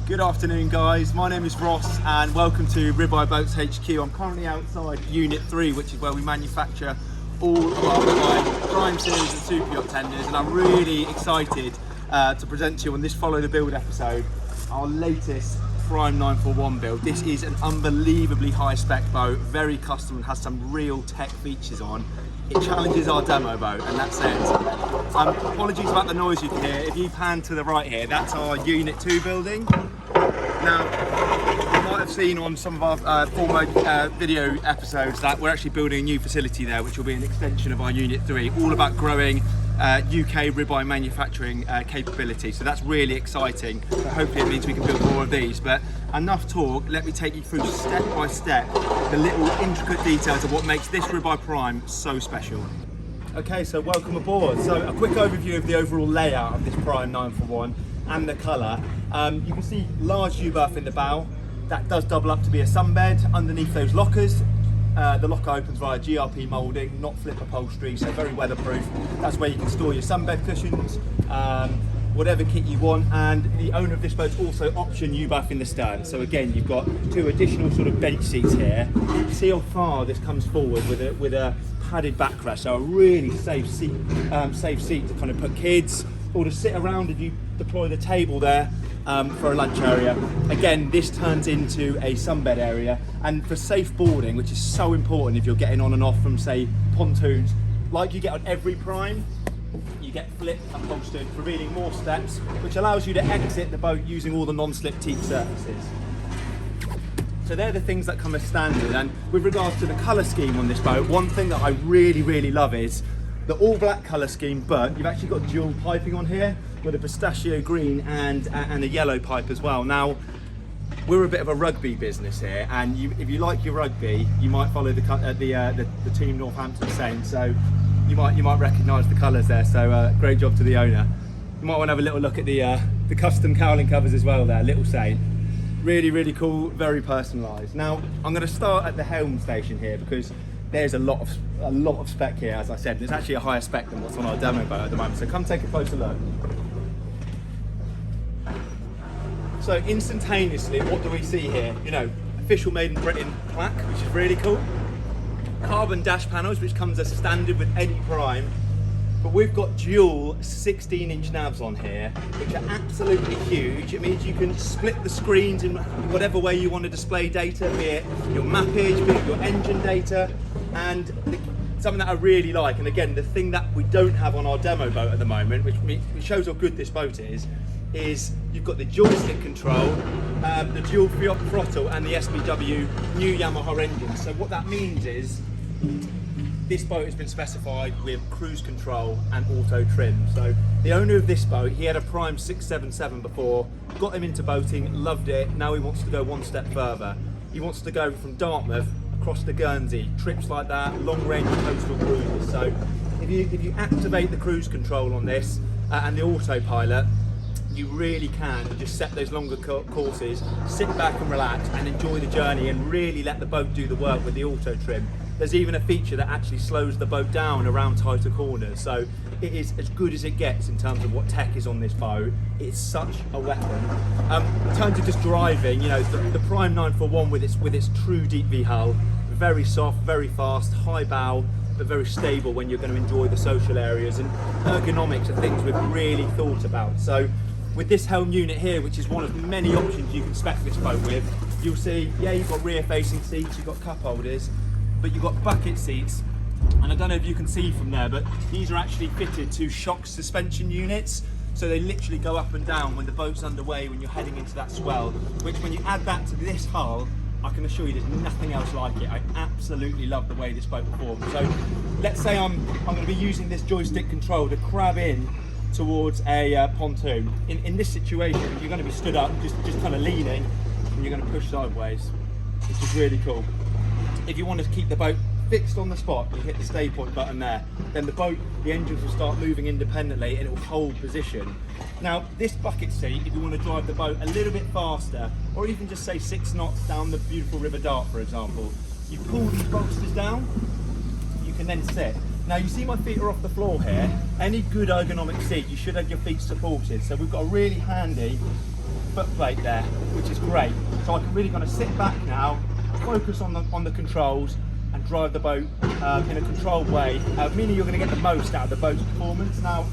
Good afternoon guys, my name is Ross and welcome to Ribeye Boats HQ. I'm currently outside Unit 3, which is where we manufacture all of our Ribeye Prime Series and Super Yacht tenders, and I'm really excited to present to you on this Follow the Build episode our latest PRIME 941 build. This is an unbelievably high spec boat, very custom and has some real tech features on. It challenges our demo boat, and that's it. Apologies about the noise you can hear. If you pan to the right here, that's our Unit 2 building. Now, you might have seen on some of our former video episodes that we're actually building a new facility there, which will be an extension of our Unit 3, all about growing UK ribeye manufacturing capability. So that's really exciting. So hopefully it means we can build more of these. But enough talk, let me take you through step by step the little intricate details of what makes this Ribeye Prime so special. Okay, so welcome aboard. So a quick overview of the overall layout of this PRIME 941 and the colour. You can see large U-berth in the bow. That does double up to be a sunbed. Underneath those lockers, the locker opens via GRP moulding, not flip upholstery, so very weatherproof. That's where you can store your sunbed cushions, whatever kit you want. And the owner of this boat's also option U-berth in the stern. So again, you've got two additional sort of bench seats here. See how far this comes forward with a padded backrest, so a really safe seat to kind of put kids or to sit around if you deploy the table there for a lunch area. Again, this turns into a sunbed area, and for safe boarding, which is so important if you're getting on and off from, say, pontoons, like you get on every Prime, you get flip upholstered, revealing more steps, which allows you to exit the boat using all the non-slip teak surfaces. So they're the things that come as standard. And with regards to the colour scheme on this boat, one thing that I really love is the all black colour scheme, but you've actually got dual piping on here with a pistachio green and a yellow pipe as well. Now, we're a bit of a rugby business here, and if you like your rugby, you might follow the team Northampton Saints, so you might recognise the colours there. So great job to the owner. You might want to have a little look at the custom cowling covers as well there, Little Saint. Really cool, very personalised. Now, I'm going to start at the Helm station here because there's a lot of spec here, as I said. It's actually a higher spec than what's on our demo boat at the moment. So come take a closer look. So instantaneously, what do we see here? You know, official Made in Britain plaque, which is really cool. Carbon dash panels, which comes as standard with any Prime. But we've got dual 16-inch navs on here, which are absolutely huge. It means you can split the screens in whatever way you want to display data, be it your mappage, be it your engine data, and something that I really like. And again, the thing that we don't have on our demo boat at the moment, which shows how good this boat is you've got the joystick control, the dual throttle, and the SBW new Yamaha engines. So what that means is this boat has been specified with cruise control and auto trim. So the owner of this boat, he had a Prime 677 before, got him into boating, loved it. Now he wants to go one step further. He wants to go from Dartmouth across to Guernsey, trips like that, long range coastal cruises. So if you activate the cruise control on this and the autopilot, you really can just set those longer courses, sit back and relax and enjoy the journey and really let the boat do the work with the auto trim. There's even a feature that actually slows the boat down around tighter corners. So it is as good as it gets in terms of what tech is on this boat. It's such a weapon. In terms of just driving, you know, the PRIME 941 with its true deep V hull, very soft, very fast, high bow, but very stable when you're going to enjoy the social areas. And ergonomics are things we've really thought about. So with this Helm unit here, which is one of many options you can spec this boat with, you'll see, yeah, you've got rear facing seats, you've got cup holders, but you've got bucket seats. And I don't know if you can see from there, but these are actually fitted to shock suspension units. So they literally go up and down when the boat's underway, when you're heading into that swell, which when you add that to this hull, I can assure you there's nothing else like it. I absolutely love the way this boat performs. So let's say I'm going to be using this joystick control to crab in towards a pontoon. In this situation, you're going to be stood up, just kind of leaning, and you're going to push sideways, which is really cool. If you want to keep the boat fixed on the spot, you hit the stay point button there, then the engines will start moving independently and it will hold position. Now, this bucket seat, if you want to drive the boat a little bit faster, or even just say 6 knots down the beautiful River Dart, for example, you pull these bolsters down, you can then sit. Now you see my feet are off the floor here. Any good ergonomic seat, you should have your feet supported. So we've got a really handy foot plate there, which is great. So I can really kind of sit back now, focus on the controls, and drive the boat in a controlled way, meaning you're going to get the most out of the boat's performance. Now,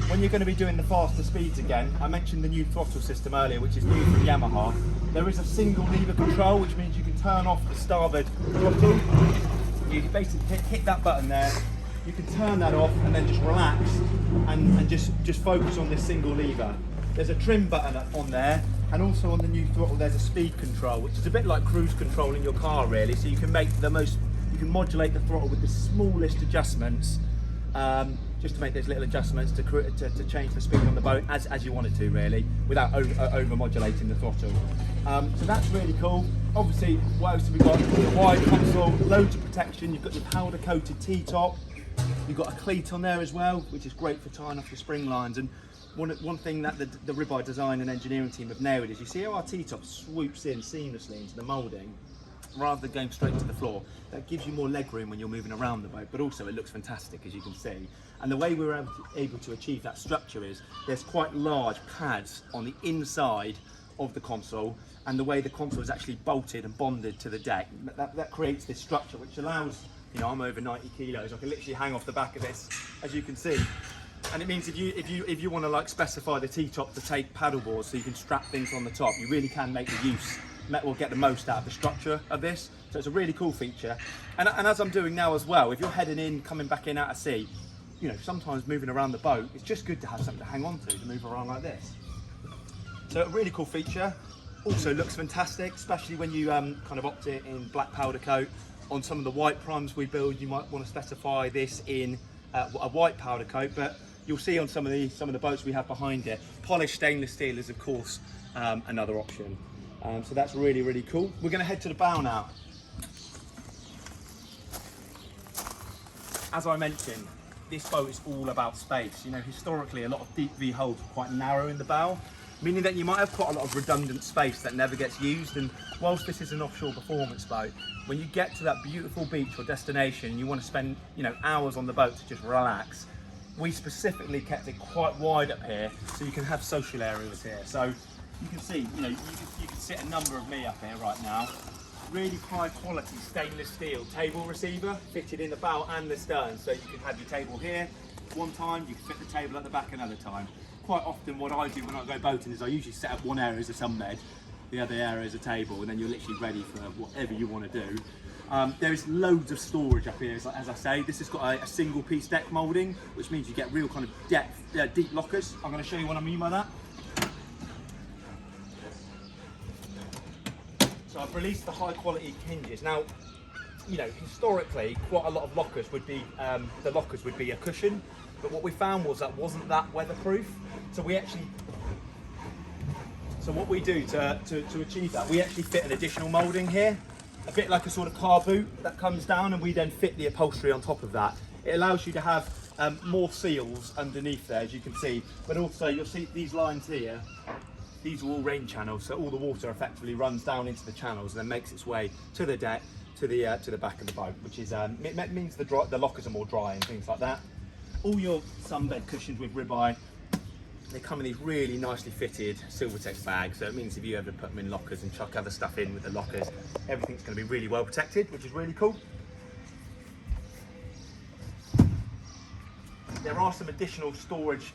when you're going to be doing the faster speeds again, I mentioned the new throttle system earlier, which is new from Yamaha. There is a single lever control, which means you can turn off the starboard throttle. You can basically hit that button there, you can turn that off and then just relax and just focus on this single lever. There's a trim button on there, and also on the new throttle there's a speed control, which is a bit like cruise control in your car really, so you can make you can modulate the throttle with the smallest adjustments, just to make those little adjustments to change the speed on the boat as you want it to really, without over modulating the throttle. So that's really cool. Obviously, what else have we got? The wide console, loads of protection. You've got your powder coated T-top. You've got a cleat on there as well, which is great for tying off the spring lines. And one thing that the Ribeye design and engineering team have nailed is, you see how our T-top swoops in seamlessly into the moulding rather than going straight to the floor. That gives you more leg room when you're moving around the boat, but also it looks fantastic, as you can see. And the way we were able to achieve that structure is there's quite large pads on the inside of the console, and the way the console is actually bolted and bonded to the deck, that creates this structure which allows, you know, I'm over 90 kilos, I can literally hang off the back of this, as you can see. And it means if you want to like specify the T-top to take paddle boards so you can strap things on the top, you really can make the use, will get the most out of the structure of this. So it's a really cool feature. And as I'm doing now as well, if you're heading in, coming back in out of sea, you know, sometimes moving around the boat, it's just good to have something to hang on to move around like this. So a really cool feature. Also looks fantastic, especially when you kind of opt it in black powder coat. On some of the white primes we build, you might want to specify this in a white powder coat, but you'll see on some of the boats we have behind here, polished stainless steel is of course another option. So that's really, really cool. We're going to head to the bow now. As I mentioned, this boat is all about space. You know, historically a lot of deep V hulls are quite narrow in the bow, meaning that you might have quite a lot of redundant space that never gets used. And whilst this is an offshore performance boat, when you get to that beautiful beach or destination, you want to spend, you know, hours on the boat to just relax. We specifically kept it quite wide up here so you can have social areas here. So you can see, you know, you can sit a number of me up here right now. Really high quality stainless steel table receiver fitted in the bow and the stern, so you can have your table here one time, you can fit the table at the back another time. Quite often what I do when I go boating is I usually set up one area as a sunbed, the other area as a table, and then you're literally ready for whatever you want to do. There is loads of storage up here, as I say. This has got a single piece deck moulding, which means you get real kind of deep lockers. I'm going to show you what I mean by that. So I've released the high quality hinges. Now, you know, historically quite a lot of lockers would be, the lockers would be a cushion, but what we found was that wasn't that weatherproof. So what we do to achieve that, we actually fit an additional moulding here, a bit like a sort of car boot that comes down, and we then fit the upholstery on top of that. It allows you to have more seals underneath there, as you can see, but also you'll see these lines here. These are all rain channels, so all the water effectively runs down into the channels and then makes its way to the deck, to the back of the boat, which is it means the lockers are more dry and things like that. All your sunbed cushions with Ribeye, they come in these really nicely fitted Silvertex bags, so it means if you ever put them in lockers and chuck other stuff in with the lockers, everything's going to be really well protected, which is really cool. There are some additional storage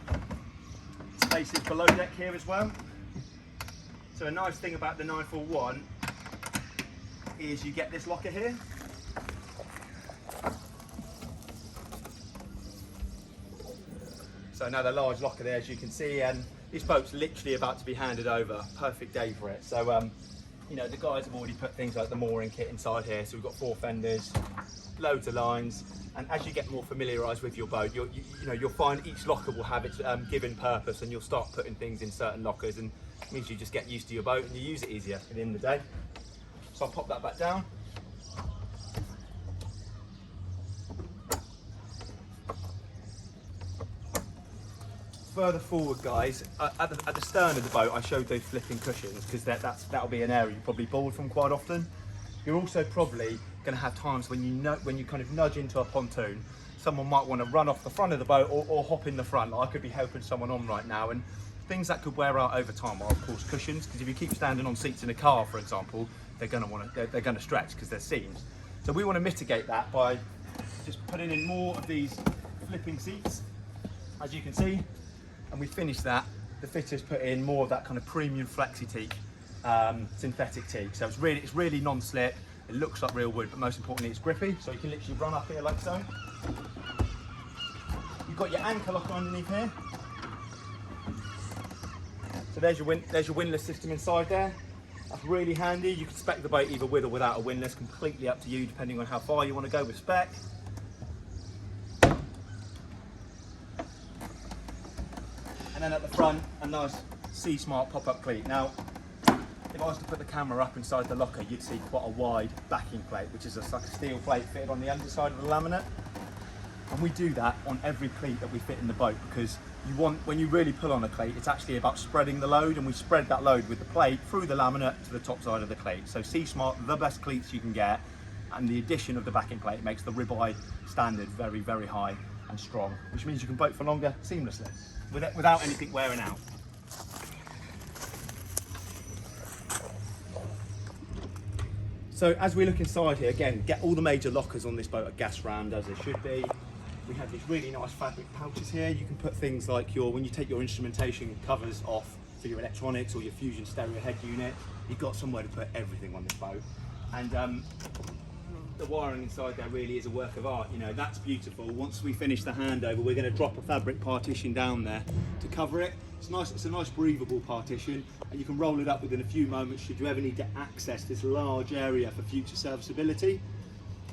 spaces below deck here as well. So a nice thing about the 941 is you get this locker here. So another large locker there, as you can see, and this boat's literally about to be handed over. Perfect day for it. So you know, the guys have already put things like the mooring kit inside here. So we've got 4 fenders, loads of lines, and as you get more familiarised with your boat, you'll find each locker will have its given purpose, and you'll start putting things in certain lockers, and it means you just get used to your boat and you use it easier at the end of the day. So I'll pop that back down. Further forward, guys, at the stern of the boat, I showed those flipping cushions because that'll be an area you're probably bored from quite often. You're also probably going to have times when you kind of nudge into a pontoon. Someone might want to run off the front of the boat or hop in the front. Like I could be helping someone on right now, and Things that could wear out over time are of course cushions, because if you keep standing on seats in a car, for example, they're going to stretch because they're seams. So we want to mitigate that by just putting in more of these flipping seats, as you can see, and we finish that. The fitters put in more of that kind of premium flexi teak, synthetic teak. So it's really non-slip. It looks like real wood, but most importantly, it's grippy. So you can literally run up here like so. You've got your anchor lock underneath here. So there's your windlass system inside there. That's really handy. You can spec the boat either with or without a windlass, completely up to you, depending on how far you want to go with spec. And then at the front, a nice C-Smart pop-up cleat. Now, if I was to put the camera up inside the locker, you'd see quite a wide backing plate, which is like a steel plate fitted on the underside of the laminate. And we do that on every cleat that we fit in the boat, because you want, when you really pull on a cleat, it's actually about spreading the load, and we spread that load with the plate through the laminate to the top side of the cleat. So C-Smart, the best cleats you can get, and the addition of the backing plate makes the Ribeye standard very, very high and strong, which means you can boat for longer seamlessly without anything wearing out. So as we look inside here, again, get all the major lockers on this boat are gas rammed, as they should be. We have these really nice fabric pouches here. You can put things like when you take your instrumentation covers off for your electronics or your Fusion stereo head unit, you've got somewhere to put everything on this boat. And the wiring inside there really is a work of art. You know, that's beautiful. Once we finish the handover, we're going to drop a fabric partition down there to cover it. It's nice. It's a nice breathable partition, and you can roll it up within a few moments should you ever need to access this large area for future serviceability.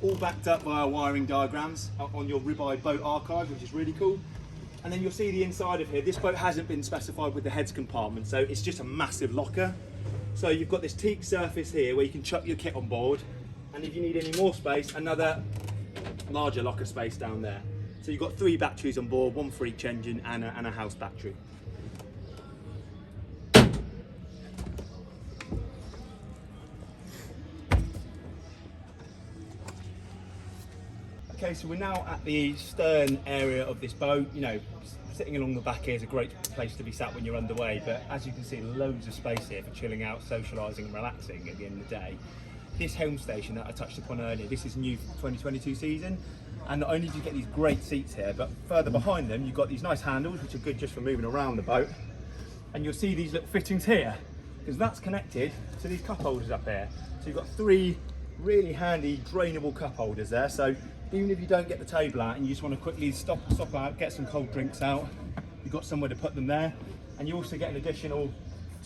All backed up via wiring diagrams on your Ribeye Boat archive, which is really cool. And then you'll see the inside of here. This boat hasn't been specified with the heads compartment, so it's just a massive locker. So you've got this teak surface here where you can chuck your kit on board, and if you need any more space, another larger locker space down there. So you've got 3 batteries on board, 1 for each engine and a house battery. Okay, so we're now at the stern area of this boat. You know, sitting along the back here is a great place to be sat when you're underway, but as you can see, loads of space here for chilling out, socialising and relaxing at the end of the day. This Helm station that I touched upon earlier, this is new for the 2022 season, and not only do you get these great seats here, but further behind them you've got these nice handles which are good just for moving around the boat, and you'll see these little fittings here, because that's connected to these cup holders up here. So you've got 3 really handy drainable cup holders there, so even if you don't get the table out and you just want to quickly stop out, get some cold drinks out, you've got somewhere to put them there. And you also get an additional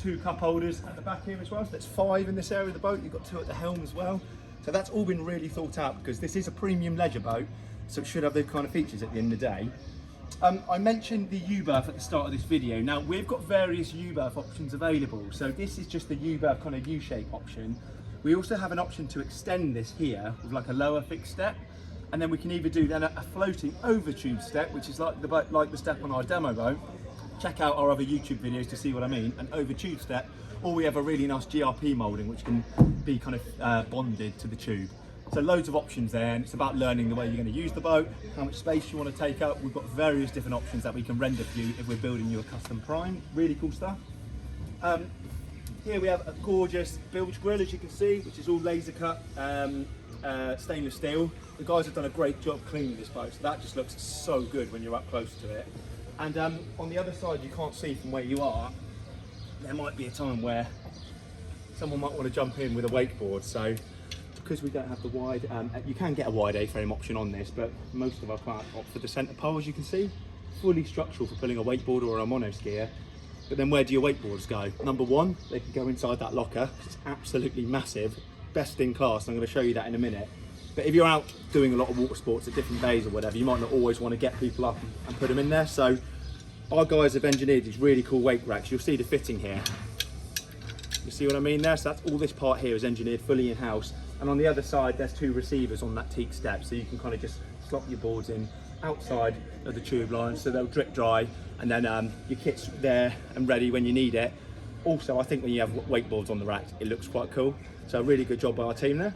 2 cup holders at the back here as well, so that's 5 in this area of the boat. You've got 2 at the helm as well. So that's all been really thought out, because this is a premium leisure boat, so it should have those kind of features at the end of the day. I mentioned the U-berth at the start of this video. Now we've got various U-berth options available. So this is just the U-berth kind of U-shape option. We also have an option to extend this here with like a lower fixed step. And then we can either do then a floating over tube step, which is like the step on our demo boat. Check out our other YouTube videos to see what I mean, an over tube step. Or we have a really nice GRP moulding, which can be kind of bonded to the tube. So loads of options there, and it's about learning the way you're going to use the boat, how much space you want to take up. We've got various different options that we can render for you if we're building you a custom prime. Really cool stuff. Here we have a gorgeous bilge grille, as you can see, which is all laser cut stainless steel. The guys have done a great job cleaning this boat, so that just looks so good when you're up close to it. And on the other side, you can't see from where you are, there might be a time where someone might want to jump in with a wakeboard. So because we don't have the wide, you can get a wide A-frame option on this, but most of our clients opt for the centre pole, as you can see. Fully structural for pulling a wakeboard or a monoskier. But then where do your wakeboards go? Number 1, they can go inside that locker. It's absolutely massive, best in class. I'm going to show you that in a minute. But if you're out doing a lot of water sports at different days or whatever, you might not always want to get people up and put them in there. So our guys have engineered these really cool wake racks. You'll see the fitting here. You see what I mean there? So that's all this part here is engineered fully in-house. And on the other side, there's 2 receivers on that teak step. So you can kind of just slot your boards in outside of the tube line, so they'll drip dry, and then your kit's there and ready when you need it. Also, I think when you have wakeboards on the rack, it looks quite cool. So a really good job by our team there.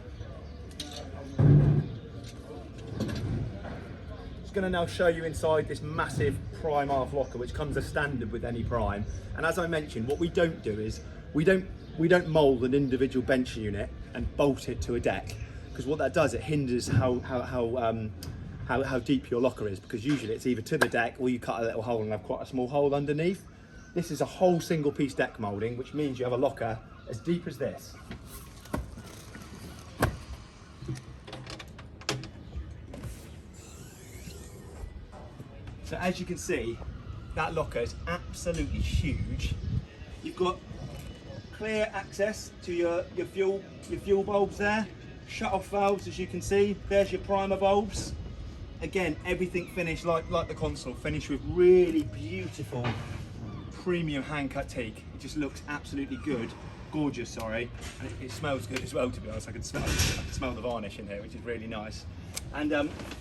Just going to now show you inside this massive Prime half locker, which comes as standard with any Prime. And as I mentioned, what we don't do is we don't mould an individual bench unit and bolt it to a deck, because what that does, it hinders how deep your locker is, because usually it's either to the deck or you cut a little hole and have quite a small hole underneath. This is a whole single piece deck moulding, which means you have a locker as deep as this. So as you can see, that locker is absolutely huge. You've got clear access to your fuel bulbs there, shut off valves, as you can see. There's your primer bulbs. Again, everything finished like the console, finished with really beautiful premium hand cut teak. It just looks absolutely good, gorgeous, sorry. And it smells good as well, to be honest. I can smell the varnish in here, which is really nice. And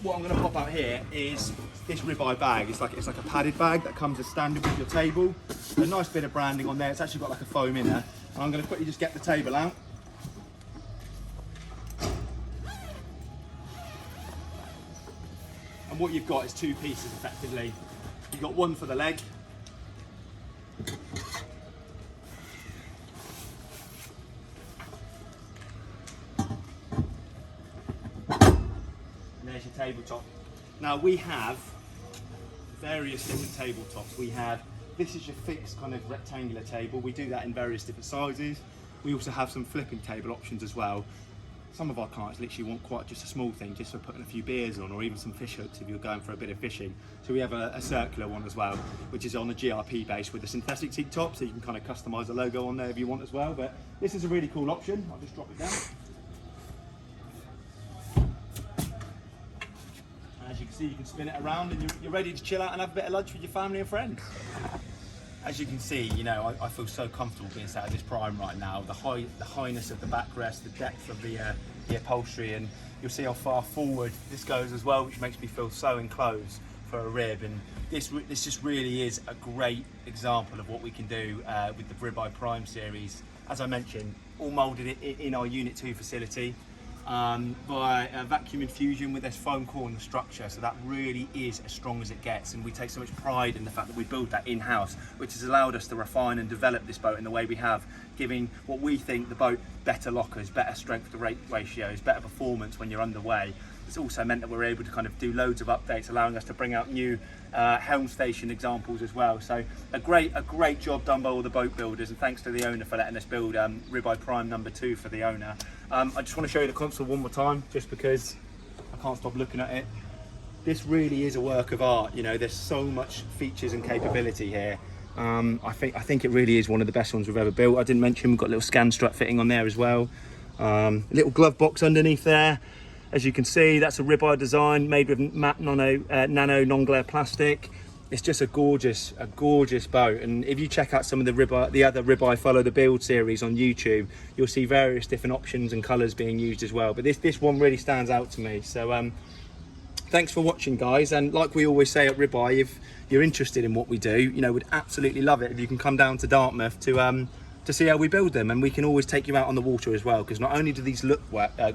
what I'm going to pop out here is this Ribeye bag. It's like a padded bag that comes as standard with your table. A nice bit of branding on there. It's actually got like a foam inner. And I'm going to quickly just get the table out. And what you've got is two pieces effectively. You've got one for the leg. There's your tabletop. Now we have various different tabletops. We have, this is your fixed kind of rectangular table. We do that in various different sizes. We also have some flipping table options as well. Some of our clients literally want quite just a small thing, just for putting a few beers on, or even some fish hooks if you're going for a bit of fishing. So we have a circular one as well, which is on a GRP base with a synthetic teak top, so you can kind of customise the logo on there if you want as well. But this is a really cool option. I'll just drop it down. As you can see, you can spin it around and you're ready to chill out and have a bit of lunch with your family and friends. As you can see, you know, I feel so comfortable being sat at this Prime right now. The highness of the backrest, the depth of the upholstery, and you'll see how far forward this goes as well, which makes me feel so enclosed for a rib. And this just really is a great example of what we can do with the Ribeye Prime series. As I mentioned, all moulded in our Unit 2 facility. By vacuum infusion with this foam core in the structure, so that really is as strong as it gets, and we take so much pride in the fact that we build that in-house, which has allowed us to refine and develop this boat in the way we have, giving what we think the boat better lockers, better strength to rate ratios, better performance when you're underway. It's also meant that we're able to kind of do loads of updates, allowing us to bring out new Helm station examples as well. So a great job done by all the boat builders, and thanks to the owner for letting us build Ribeye Prime #2 for the owner. I just want to show you the console one more time, just because I can't stop looking at it. This really is a work of art. You know, there's so much features and capability here. I think it really is one of the best ones we've ever built. I didn't mention we've got a little scan strut fitting on there as well. Little glove box underneath there. As you can see, that's a Ribeye design made with matte nano non-glare plastic. It's just a gorgeous boat. And if you check out some of the other Ribeye Follow the Build series on YouTube, you'll see various different options and colours being used as well. But this one really stands out to me. So thanks for watching, guys. And like we always say at Ribeye, if you're interested in what we do, you know, we'd absolutely love it if you can come down to Dartmouth to see how we build them. And we can always take you out on the water as well, because not only do these look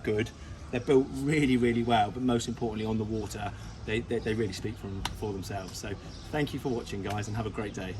good, they're built really well, but most importantly on the water, they really speak for themselves. So thank you for watching, guys, and have a great day.